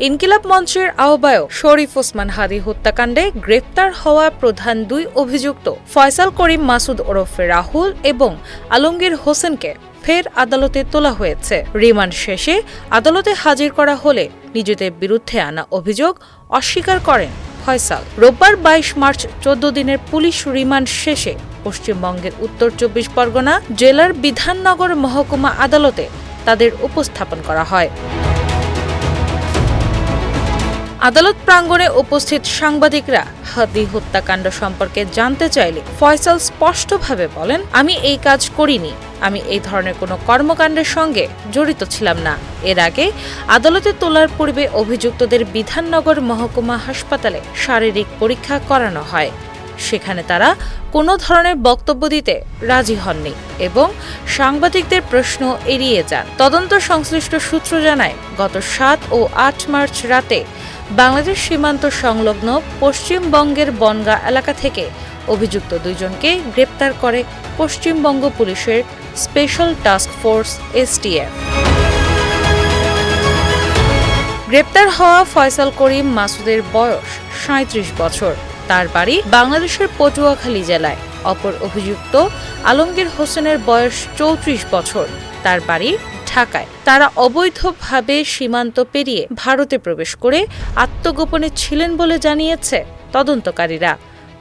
ইনকিলাব মঞ্চের আহ্বায়ক শরীফ ওসমান হাদী হত্যাকাণ্ডে গ্রেপ্তার হওয়া প্রধান দুই অভিযুক্ত ফয়সাল করিম মাসুদ ওরফে রাহুল এবং আলমগীর হোসেনকে ফের আদালতে তোলা হয়েছে। রিমান্ড শেষে আদালতে হাজির করা হলে নিজেদের বিরুদ্ধে আনা অভিযোগ অস্বীকার করেন ফয়সাল। রোববার ২২ মার্চ ১৪ দিনের পুলিশ রিমান্ড শেষে পশ্চিমবঙ্গের উত্তর ২৪ পরগনা জেলার বিধাননগর মহকুমা আদালতে তাদের উপস্থাপন করা হয়। আদালত প্রাঙ্গণে উপস্থিত সাংবাদিকরা হাদী হত্যাকাণ্ড সম্পর্কে জানতে চাইলে ফয়সাল স্পষ্টভাবে বলেন, আমি এই কাজ করিনি, আমি এই ধরনের কোনো কর্মকাণ্ডের সঙ্গে জড়িত ছিলাম না। এর আগে আদালতে তোলার পূর্বে অভিযুক্তদের বিধাননগর মহকুমা হাসপাতালে শারীরিক পরীক্ষা করানো হয়। সেখানে তারা কোনো ধরনের বক্তব্য দিতে রাজি হননি এবং সাংবাদিকদের প্রশ্ন এড়িয়ে যান। তদন্ত সংশ্লিষ্ট সূত্র জানায়, গত ৭ ও ৮ মার্চ রাতে বাংলাদেশ সীমান্ত সংলগ্ন পশ্চিমবঙ্গের বনগাঁ এলাকা থেকে অভিযুক্ত দুইজনকে গ্রেপ্তার করে পশ্চিমবঙ্গ পুলিশের স্পেশাল টাস্ক ফোর্স STF। গ্রেপ্তার হওয়া ফয়সাল করিম মাসুদের বয়স ৩৭ বছর। তার বাড়ি বাংলাদেশের পটুয়াখালী জেলায়। অপর অভিযুক্ত আলমগীর হোসেনের বয়স ৩৪ বছর। তার বাড়ি ঢাকায়। তারা অবৈধভাবে সীমান্ত পেরিয়ে ভারতে প্রবেশ করে আত্মগোপনে ছিলেন বলে জানিয়েছে তদন্তকারীরা।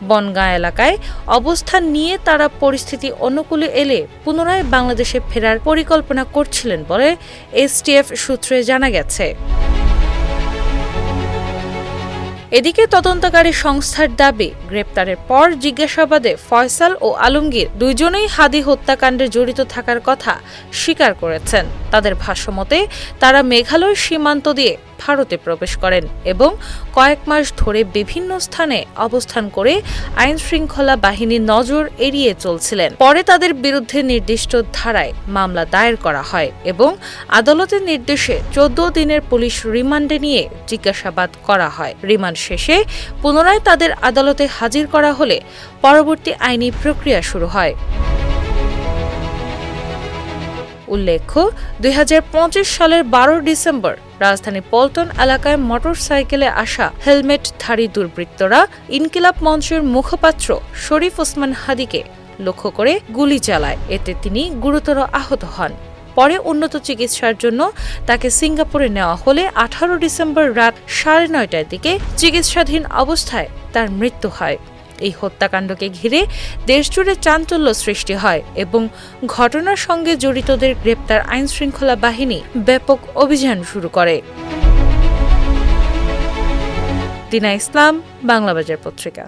বনগাঁ এলাকায় অবস্থান নিয়ে তারা পরিস্থিতি অনুকূলে এলে পুনরায় বাংলাদেশে ফেরার পরিকল্পনা করছিলেন বলে STF সূত্রে জানা গেছে। এদিকে তদন্তকারী সংস্থার দাবি, গ্রেপ্তারের পর জিজ্ঞাসাবাদে ফয়সাল ও আলমগীর দুইজনেই হাদী হত্যাকাণ্ডে জড়িত থাকার কথা স্বীকার করেছেন। তাদের ভাষ্যমতে তারা মেঘালয় সীমান্ত দিয়ে ভারতে প্রবেশ করেন এবং কয়েক মাস ধরে বিভিন্ন স্থানে অবস্থান করে আইন শৃঙ্খলা বাহিনীর নজর এড়িয়ে চলছিলেন। পরে তাদের বিরুদ্ধে নির্দিষ্ট ধারায় মামলা দায়ের করা হয় এবং আদালতের নির্দেশে ১৪ দিনের পুলিশ রিমান্ডে নিয়ে জিজ্ঞাসাবাদ করা হয়। রিমান্ড শেষে পুনরায় তাদের আদালতে হাজির করা হলে পরবর্তী আইনি প্রক্রিয়া শুরু হয়। উল্লেখ্য, ২০২৫ সালের ১২ ডিসেম্বর রাজধানী পল্টন এলাকায় মোটরসাইকেলে আসা হেলমেটধারী দুর্বৃত্তরা ইনকিলাব মঞ্চের মুখপাত্র শরীফ ওসমান হাদীকে লক্ষ্য করে গুলি চালায়। এতে তিনি গুরুতর আহত হন। পরে উন্নত চিকিৎসার জন্য তাকে সিঙ্গাপুরে নেওয়া হলে ১৮ ডিসেম্বর রাত ৯:৩০টার দিকে চিকিৎসাধীন অবস্থায় তার মৃত্যু হয়। এই হত্যাকাণ্ডকে ঘিরে দেশজুড়ে চাঞ্চল্য সৃষ্টি হয় এবং ঘটনার সঙ্গে জড়িতদের গ্রেপ্তার আইনশৃঙ্খলা বাহিনী ব্যাপক অভিযান শুরু করে। দিনা ইসলাম, বাংলাবাজার পত্রিকা।